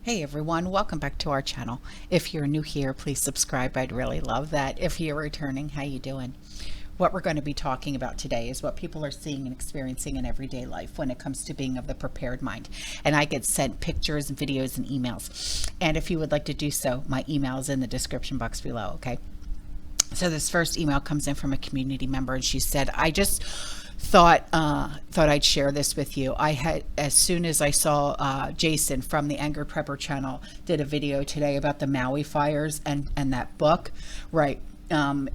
Hey everyone, welcome back to our channel. If you're new here, please subscribe. I'd really love that. If you're returning, how you doing? What we're going to be talking about today is what people are seeing and experiencing in everyday life when it comes to being of the prepared mind. And I get sent pictures and videos and emails. And if you would like to do so, my email is in the description box below, okay? So this first email comes in from a community member, and she said, I just thought I'd share this with you. I had, as soon as I saw Jason from the Angry Prepper channel did a video today about the Maui fires and that book, right? I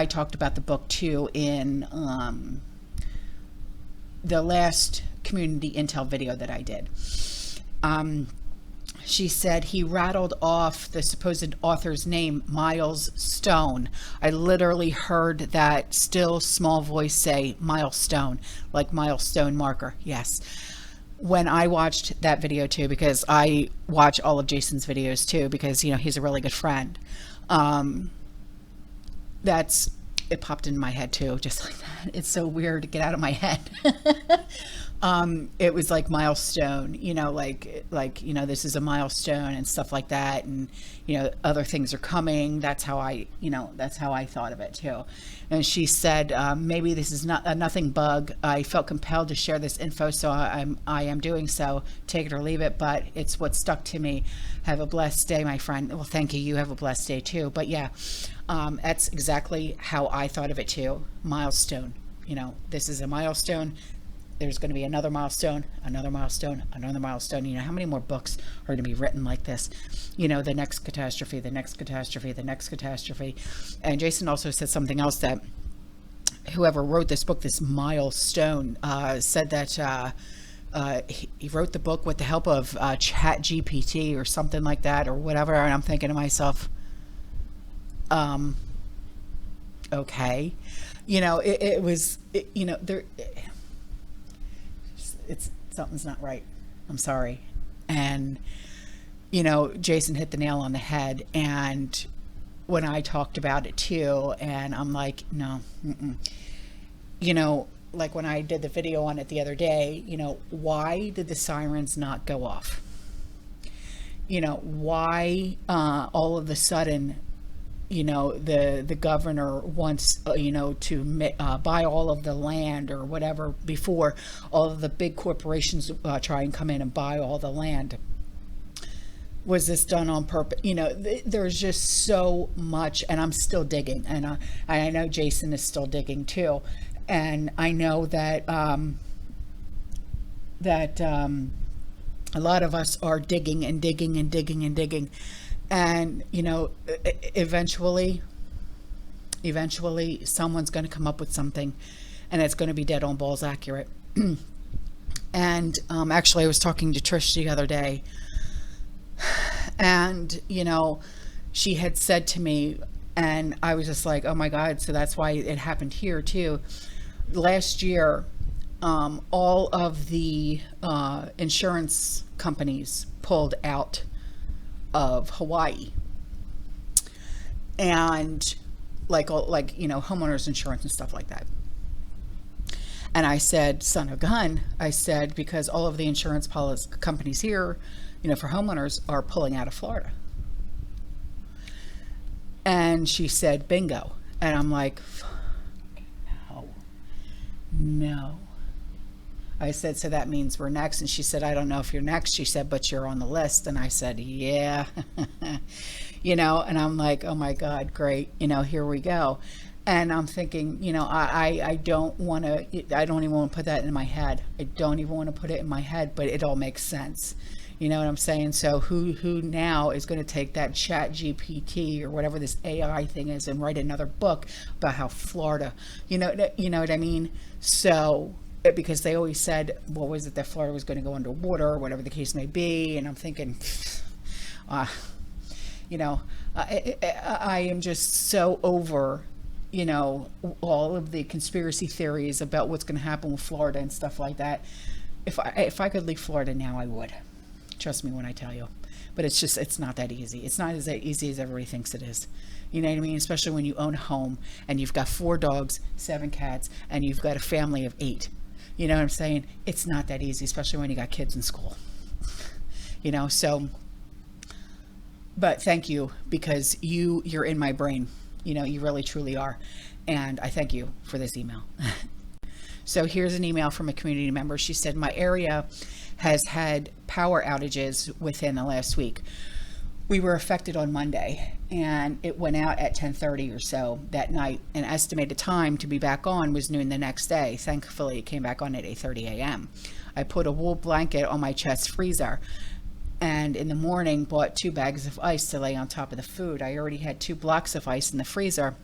talked about the book too in the last community intel video that I did. She said he rattled off the supposed author's name, Miles Stone. I literally heard that still small voice say milestone, like milestone marker. Yes. When I watched that video too, because I watch all of Jason's videos too, because, you know, he's a really good friend. It popped in my head too, just like that. It's so weird to get out of my head. It was like milestone, you know, like, you know, this is a milestone and stuff like that. And, you know, other things are coming. That's how I thought of it too. And she said, maybe this is not a nothing bug. I felt compelled to share this info, so I am doing so. Take it or leave it, but it's what stuck to me. Have a blessed day, my friend. Well, thank you. You have a blessed day too. But yeah, that's exactly how I thought of it too. Milestone. You know, this is a milestone. There's going to be another milestone, another milestone, another milestone. You know, how many more books are going to be written like this? You know, the next catastrophe, the next catastrophe, the next catastrophe. And Jason also said something else, that whoever wrote this book, this milestone, said that he wrote the book with the help of Chat GPT or something like that or whatever. And I'm thinking to myself, okay. You know, you know, it's something's not right. I'm sorry. And, you know, Jason hit the nail on the head. And when I talked about it too, and I'm like, no, you know, like when I did the video on it the other day, you know, why did the sirens not go off? You know, why all of a sudden, you know, the governor wants, you know, to buy all of the land or whatever before all of the big corporations try and come in and buy all the land. Was this done on purpose? You know, there's just so much, and I'm still digging, and I know Jason is still digging too, and I know that a lot of us are digging and digging and digging and digging. And, you know, eventually someone's going to come up with something, and it's going to be dead on balls accurate. And actually, I was talking to Trish the other day, and, you know, she had said to me, and I was just like, oh my God, so that's why it happened here too. Last year, all of the insurance companies pulled out of Hawaii, and like you know, homeowners insurance and stuff like that. And I said, son of a gun, I said, because all of the insurance policy companies here, you know, for homeowners are pulling out of Florida. And she said, bingo. And I'm like, no. I said, so that means we're next. And she said, I don't know if you're next. She said, but you're on the list. And I said, yeah. You know, and I'm like, oh my God, great. You know, here we go. And I'm thinking, you know, I don't want to, I don't even want to put that in my head. I don't even want to put it in my head, but it all makes sense. You know what I'm saying? So who now is going to take that Chat GPT or whatever this AI thing is and write another book about how Florida, you know what I mean? So, because they always said, what was it, that Florida was going to go underwater or whatever the case may be. And I'm thinking, you know, I am just so over, you know, all of the conspiracy theories about what's going to happen with Florida and stuff like that. If I could leave Florida now, I would. Trust me when I tell you. But it's just, it's not that easy. It's not as easy as everybody thinks it is. You know what I mean? Especially when you own a home and you've got 4 dogs, 7 cats, and you've got a family of 8. You know what I'm saying? It's not that easy, especially when you got kids in school. So, but thank you, because you're in my brain. You really truly are. And I thank you for this email. So here's an email from a community member. She said, my area has had power outages within the last week. We were affected on Monday, and it went out at 10:30 or so that night. An estimated time to be back on was noon the next day. Thankfully, it came back on at 8:30 a.m. I put a wool blanket on my chest freezer, and in the morning bought 2 bags of ice to lay on top of the food. I already had 2 blocks of ice in the freezer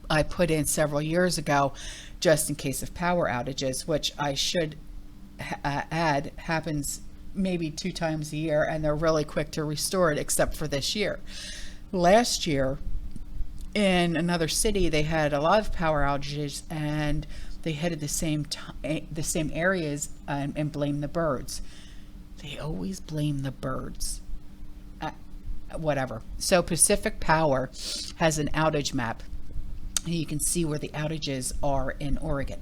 I put in several years ago just in case of power outages, which I should add happens maybe 2 times a year, and they're really quick to restore it, except for this year. Last year in another city, they had a lot of power outages, and they headed the same areas, and blamed the birds. They always blame the birds. Whatever. So Pacific Power has an outage map. You can see where the outages are in Oregon.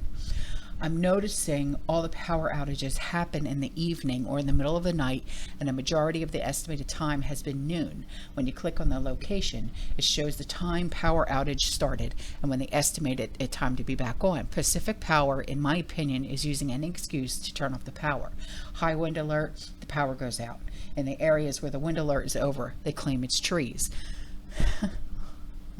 I'm noticing all the power outages happen in the evening or in the middle of the night, and a majority of the estimated time has been noon. When you click on the location, it shows the time power outage started and when they estimated it time to be back on. Pacific Power, in my opinion, is using any excuse to turn off the power. High wind alert, the power goes out. In the areas where the wind alert is over, they claim it's trees.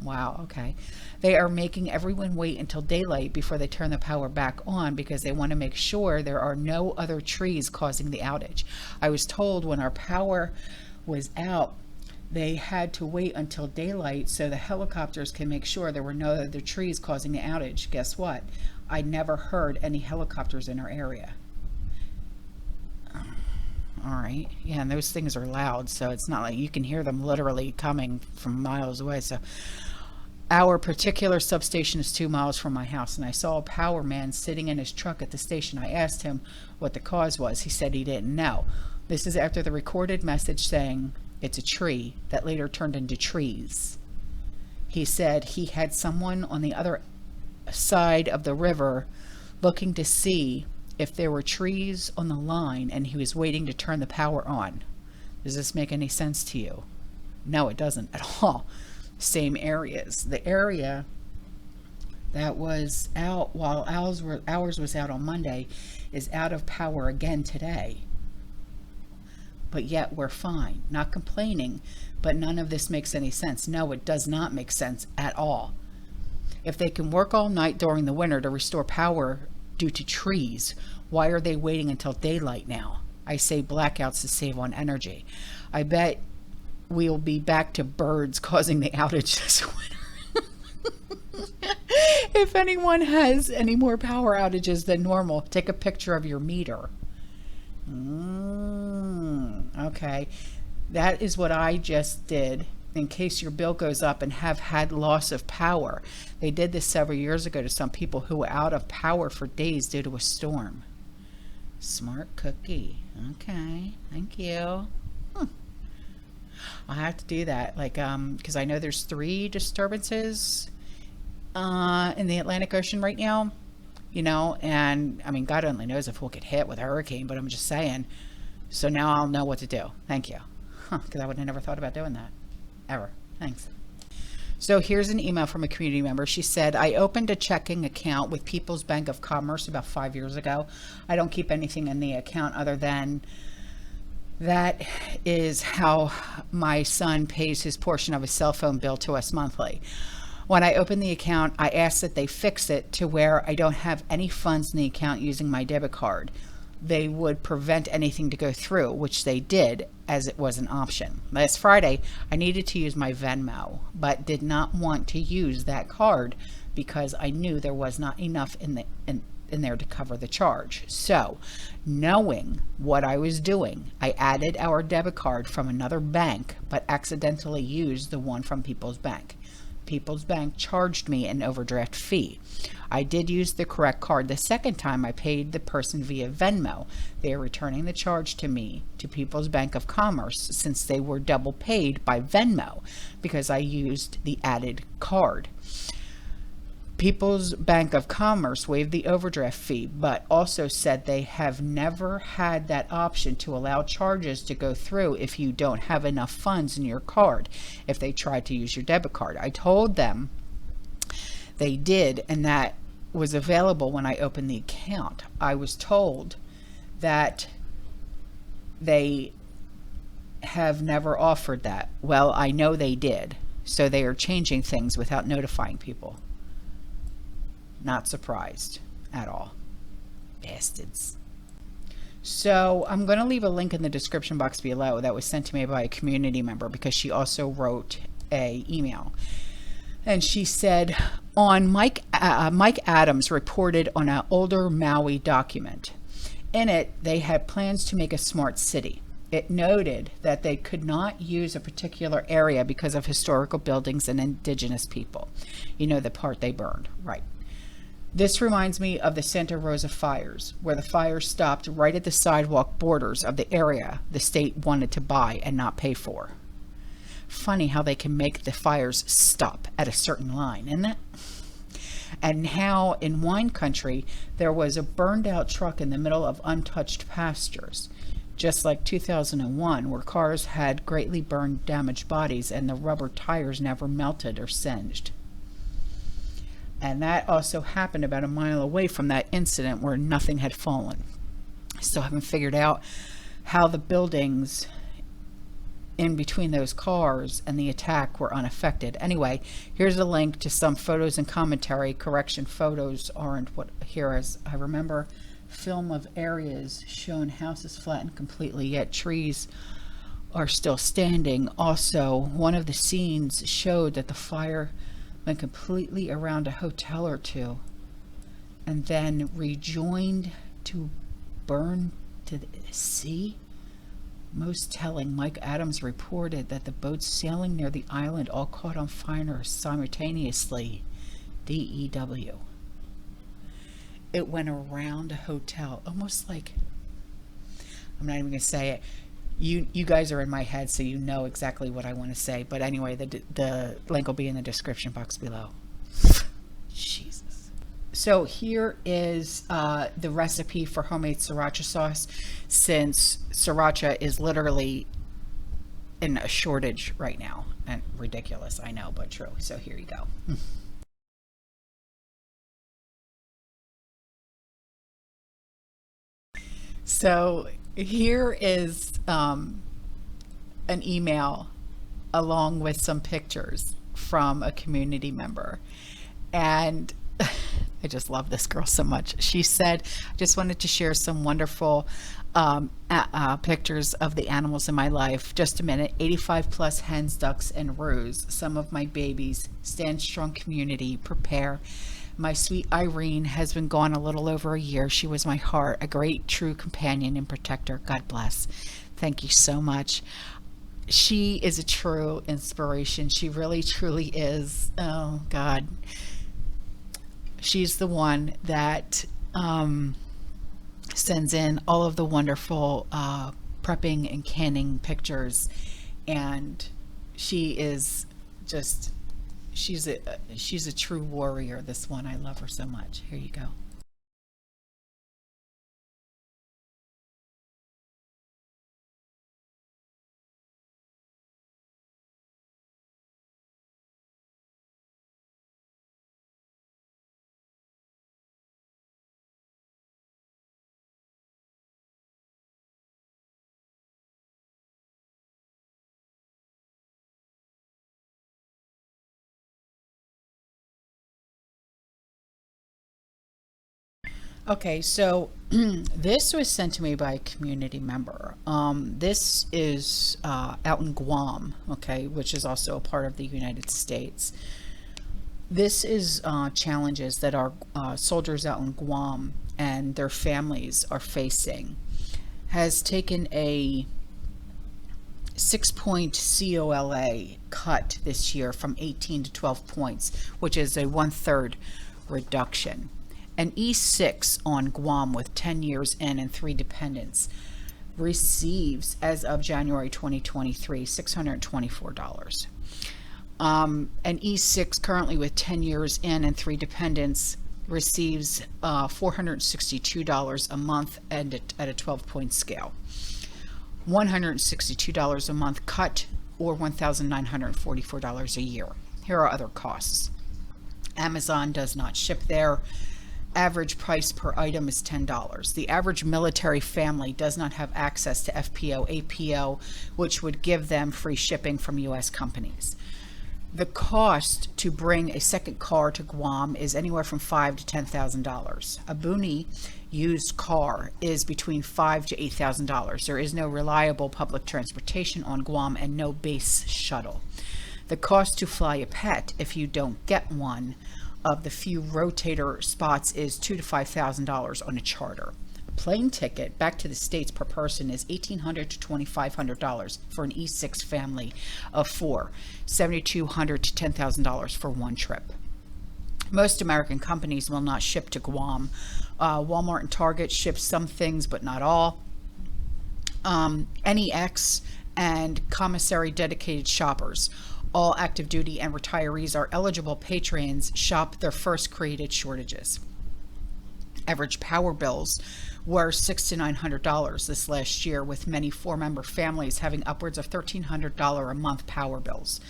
Wow, okay. They are making everyone wait until daylight before they turn the power back on because they want to make sure there are no other trees causing the outage. I was told when our power was out, they had to wait until daylight so the helicopters can make sure there were no other trees causing the outage. Guess what? I never heard any helicopters in our area. All right. Yeah, and those things are loud, so it's not like you can hear them literally coming from miles away. So our particular substation is 2 miles from my house, and I saw a power man sitting in his truck at the station. I asked him what the cause was. He said he didn't know. This is after the recorded message saying it's a tree that later turned into trees. He said he had someone on the other side of the river looking to see if there were trees on the line, and he was waiting to turn the power on. Does this make any sense to you? No, it doesn't at all. Same areas. The area that was out while ours was out on Monday is out of power again today. But yet we're fine. Not complaining, but none of this makes any sense. No, it does not make sense at all. If they can work all night during the winter to restore power due to trees, why are they waiting until daylight now? I say blackouts to save on energy. I bet we'll be back to birds causing the outage this winter. If anyone has any more power outages than normal, take a picture of your meter. Okay, that is what I just did in case your bill goes up and have had loss of power. They did this several years ago to some people who were out of power for days due to a storm. Smart cookie. Okay, thank you. I'll have to do that, like, because I know there's 3 disturbances in the Atlantic Ocean right now, and I mean, God only knows if we'll get hit with a hurricane, but I'm just saying. So now I'll know what to do. Thank you. Because I would have never thought about doing that. Ever. Thanks. So here's an email from a community member. She said, I opened a checking account with People's Bank of Commerce about 5 years ago. I don't keep anything in the account other than that is how my son pays his portion of his cell phone bill to us monthly. When I opened the account, I asked that they fix it to where I don't have any funds in the account using my debit card. They would prevent anything to go through, which they did, as it was an option. Last Friday, I needed to use my Venmo, but did not want to use that card because I knew there was not enough in there to cover the charge. So, knowing what I was doing, I added our debit card from another bank, but accidentally used the one from People's Bank. People's Bank charged me an overdraft fee. I did use the correct card. The second time I paid the person via Venmo. They are returning the charge to me, to People's Bank of Commerce, since they were double paid by Venmo because I used the added card. People's Bank of Commerce waived the overdraft fee, but also said they have never had that option to allow charges to go through if you don't have enough funds in your card, if they try to use your debit card. I told them they did, and that was available when I opened the account. I was told that they have never offered that. Well, I know they did, so they are changing things without notifying people. Not surprised at all. Bastards. So I'm going to leave a link in the description box below that was sent to me by a community member, because she also wrote a email. And she said, on Mike Adams reported on an older Maui document. In it, they had plans to make a smart city. It noted that they could not use a particular area because of historical buildings and indigenous people. You know, the part they burned, right? This reminds me of the Santa Rosa fires, where the fire stopped right at the sidewalk borders of the area the state wanted to buy and not pay for. Funny how they can make the fires stop at a certain line, isn't it? And how in wine country there was a burned out truck in the middle of untouched pastures, just like 2001, where cars had greatly burned, damaged bodies and the rubber tires never melted or singed. And that also happened about a mile away from that incident where nothing had fallen. I still haven't figured out how the buildings in between those cars and the attack were unaffected. Anyway, here's a link to some photos and commentary. Correction, photos aren't what here as I remember. Film of areas showing houses flattened completely, yet trees are still standing. Also, one of the scenes showed that the fire went completely around a hotel or two and then rejoined to burn to the sea. Most telling, Mike Adams reported that the boats sailing near the island all caught on fire simultaneously. DEW. It went around a hotel, almost like, I'm not even going to say it. You guys are in my head, so you know exactly what I want to say. But anyway, the link will be in the description box below. Jesus. So here is the recipe for homemade sriracha sauce, since sriracha is literally in a shortage right now. And ridiculous, I know, but true. So here you go. So here is an email along with some pictures from a community member. And I just love this girl so much. She said, I just wanted to share some wonderful pictures of the animals in my life. Just a minute. 85 plus hens, ducks, and roos. Some of my babies. Stand strong community. Prepare. My sweet Irene has been gone a little over a year. She was my heart, a great true companion and protector. God bless. Thank you so much. She is a true inspiration. She really, truly is. Oh, God. She's the one that sends in all of the wonderful prepping and canning pictures. And she is just... She's a true warrior, this one. I love her so much. Here you go. Okay, so this was sent to me by a community member. This is out in Guam, okay, which is also a part of the United States. This is challenges that our soldiers out in Guam and their families are facing. Has taken a 6-point COLA cut this year from 18 to 12 points, which is a 1/3 reduction. An E6 on Guam with 10 years in and 3 dependents receives, as of January 2023, $624. An E6 currently with 10 years in and 3 dependents receives $462 a month and at a 12-point scale. $162 a month cut, or $1,944 a year. Here are other costs. Amazon does not ship there. Average price per item is $10. The average military family does not have access to FPO, APO, which would give them free shipping from U.S. companies. The cost to bring a second car to Guam is anywhere from $5,000 to $10,000. A Booney used car is between $5,000 to $8,000. There is no reliable public transportation on Guam and no base shuttle. The cost to fly a pet, if you don't get one of the few rotator spots, is $2,000 to $5,000 on a charter. A plane ticket back to the States per person is $1,800 to $2,500 for an E6 family of 4, $7,200 to $10,000 for one trip. Most American companies will not ship to Guam. Walmart and Target ship some things, but not all. NEX and commissary dedicated shoppers. All active duty and retirees are eligible patrons shop their first created shortages. Average power bills were $600 to $900 this last year, with many 4-member families having upwards of $1,300 a month power bills.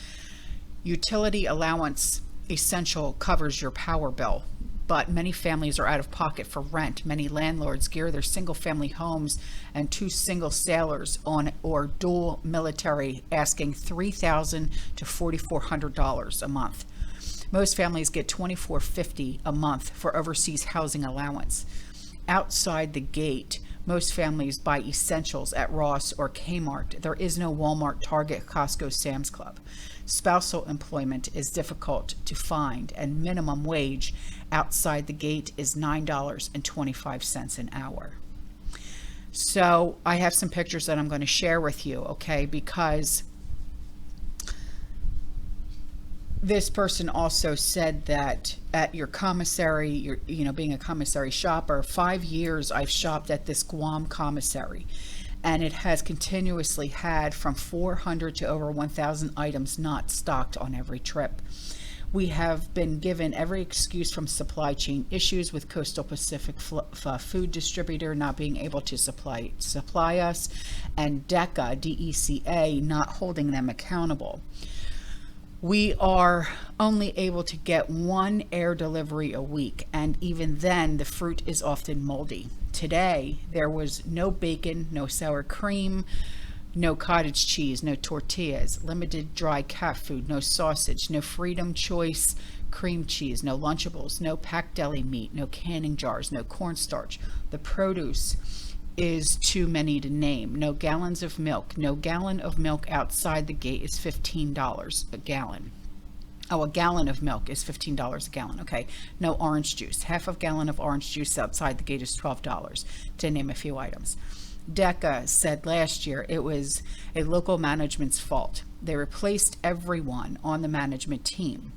Utility allowance essential covers your power bill, but many families are out of pocket for rent. Many landlords gear their single-family homes and 2 single sailors on or dual military, asking $3,000 to $4,400 a month. Most families get $2,450 a month for overseas housing allowance. Outside the gate, most families buy essentials at Ross or Kmart. There is no Walmart, Target, Costco, Sam's Club. Spousal employment is difficult to find, and minimum wage outside the gate is $9.25 an hour. So I have some pictures that I'm going to share with you, okay, because this person also said that at your commissary, being a commissary shopper, 5 years I've shopped at this Guam commissary, and it has continuously had from 400 to over 1,000 items not stocked on every trip. We have been given every excuse, from supply chain issues with Coastal Pacific food distributor not being able to supply us, and DECA not holding them accountable. We are only able to get 1 air delivery a week, and even then the fruit is often moldy. Today there was no bacon, no sour cream, no cottage cheese, no tortillas, limited dry cat food, no sausage, no Freedom Choice cream cheese, no Lunchables, no packed deli meat, no canning jars, no cornstarch. The produce is too many to name. No gallons of milk. No gallon of milk outside the gate is $15 a gallon. Oh, a gallon of milk is $15 a gallon. Okay. No orange juice. Half a gallon of orange juice outside the gate is $12, to name a few items. DECA said last year it was a local management's fault. They replaced everyone on the management team.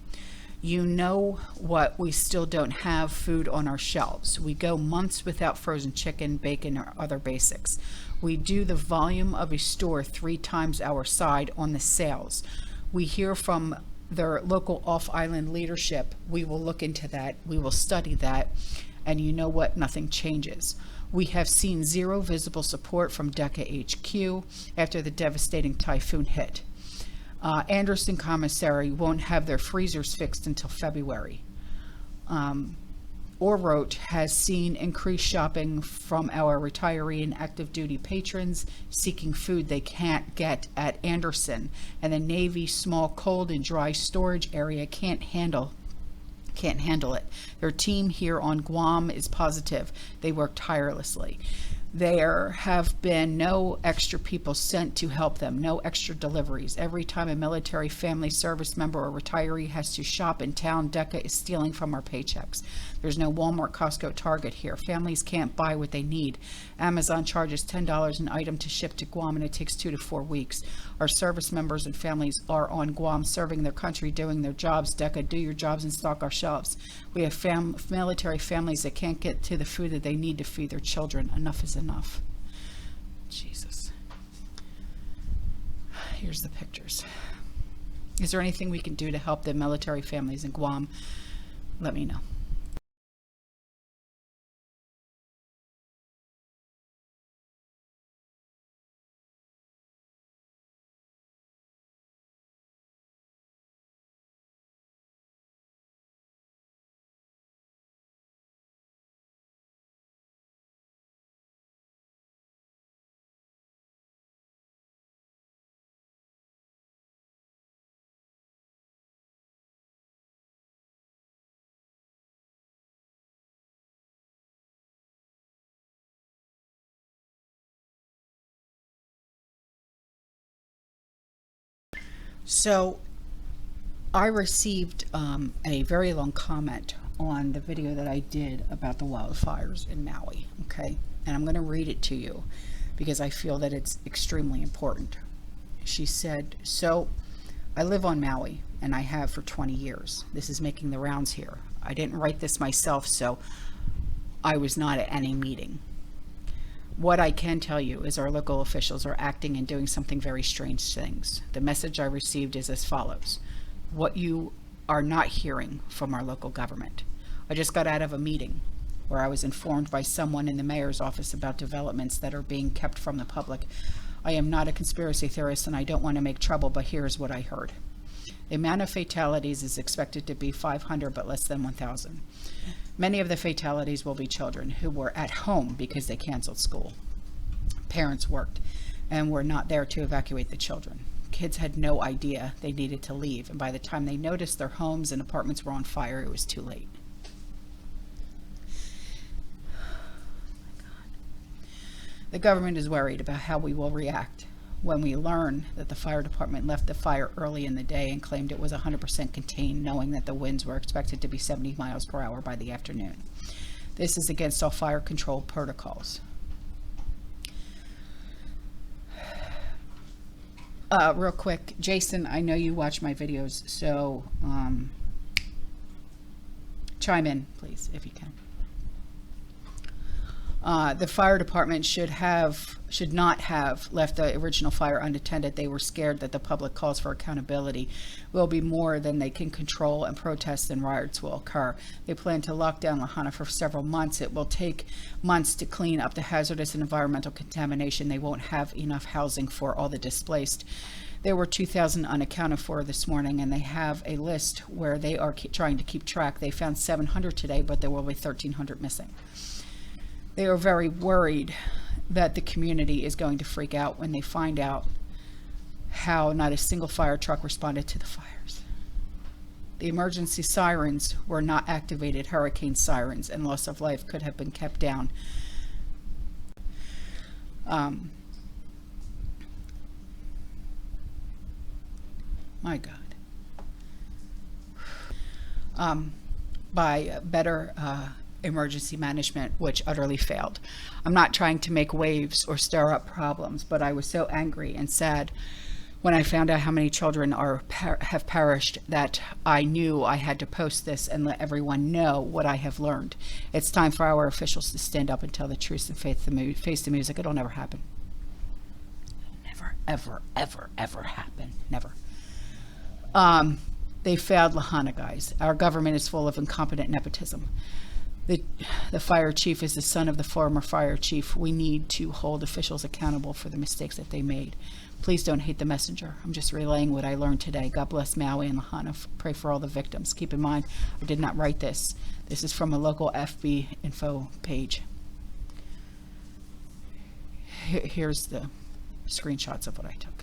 You know what? We still don't have food on our shelves. We go months without frozen chicken, bacon, or other basics. We do the volume of a store 3 times our side on the sales. We hear from their local off-island leadership. We will look into that. We will study that. And you know what? Nothing changes. We have seen 0 visible support from DECA HQ after the devastating typhoon hit. Anderson Commissary won't have their freezers fixed until February. Orrote has seen increased shopping from our retiree and active duty patrons seeking food they can't get at Anderson, and the Navy small cold and dry storage area can't handle it. Their team here on Guam is positive. They work tirelessly. There have been no extra people sent to help them, no extra deliveries. Every time a military family service member or retiree has to shop in town, DECA is stealing from our paychecks. There's no Walmart, Costco, Target here. Families can't buy what they need. Amazon charges $10 an item to ship to Guam, and it takes 2 to 4 weeks. Our service members and families are on Guam serving their country, doing their jobs. DECA, do your jobs and stock our shelves. We have military families that can't get to the food that they need to feed their children. Enough is enough. Jesus. Here's the pictures. Is there anything we can do to help the military families in Guam? Let me know. So I received a very long comment on the video that I did about the wildfires in Maui, okay? And I'm going to read it to you because I feel that it's extremely important. She said, so I live on Maui and I have for 20 years. This is making the rounds here. I didn't write this myself, so I was not at any meeting. What I can tell you is our local officials are acting and doing something very strange things. The message I received is as follows. What you are not hearing from our local government. I just got out of a meeting where I was informed by someone in the mayor's office about developments that are being kept from the public. I am not a conspiracy theorist and I don't want to make trouble, but here's what I heard. The amount of fatalities is expected to be 500, but less than 1,000. Many of the fatalities will be children who were at home because they canceled school. Parents worked and were not there to evacuate the children. Kids had no idea they needed to leave, and by the time they noticed their homes and apartments were on fire, it was too late. The government is worried about how we will react when we learn that the fire department left the fire early in the day and claimed it was 100% contained, knowing that the winds were expected to be 70 miles per hour by the afternoon. This is against all fire control protocols. Real quick, Jason, I know you watch my videos, so chime in, please, if you can. The fire department should not have left the original fire unattended. They were scared that the public calls for accountability will be more than they can control and protests and riots will occur. They plan to lock down Lahaina for several months. It will take months to clean up the hazardous and environmental contamination. They won't have enough housing for all the displaced. There were 2,000 unaccounted for this morning, and they have a list where they are trying to keep track. They found 700 today, but there will be 1,300 missing. They are very worried that the community is going to freak out when they find out how not a single fire truck responded to the fires. The emergency sirens were not activated, hurricane sirens, and loss of life could have been kept down. My God. By better emergency management, which utterly failed. I'm not trying to make waves or stir up problems, but I was so angry and sad when I found out how many children have perished that I knew I had to post this and let everyone know what I have learned. It's time for our officials to stand up and tell the truth and face the music. It'll never happen. Never, ever, ever, ever happen. Never. They failed Lahaina, guys. Our government is full of incompetent nepotism. The fire chief is the son of the former fire chief. We need to hold officials accountable for the mistakes that they made. Please don't hate the messenger. I'm just relaying what I learned today. God bless Maui and Lahaina. Pray for all the victims. Keep in mind, I did not write this. This is from a local FB info page. Here's the screenshots of what I took.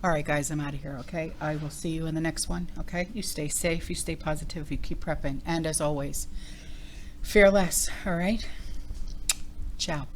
All right, guys, I'm out of here, okay? I will see you in the next one, okay? You stay safe, you stay positive, you keep prepping, and as always, fear less, all right? Ciao.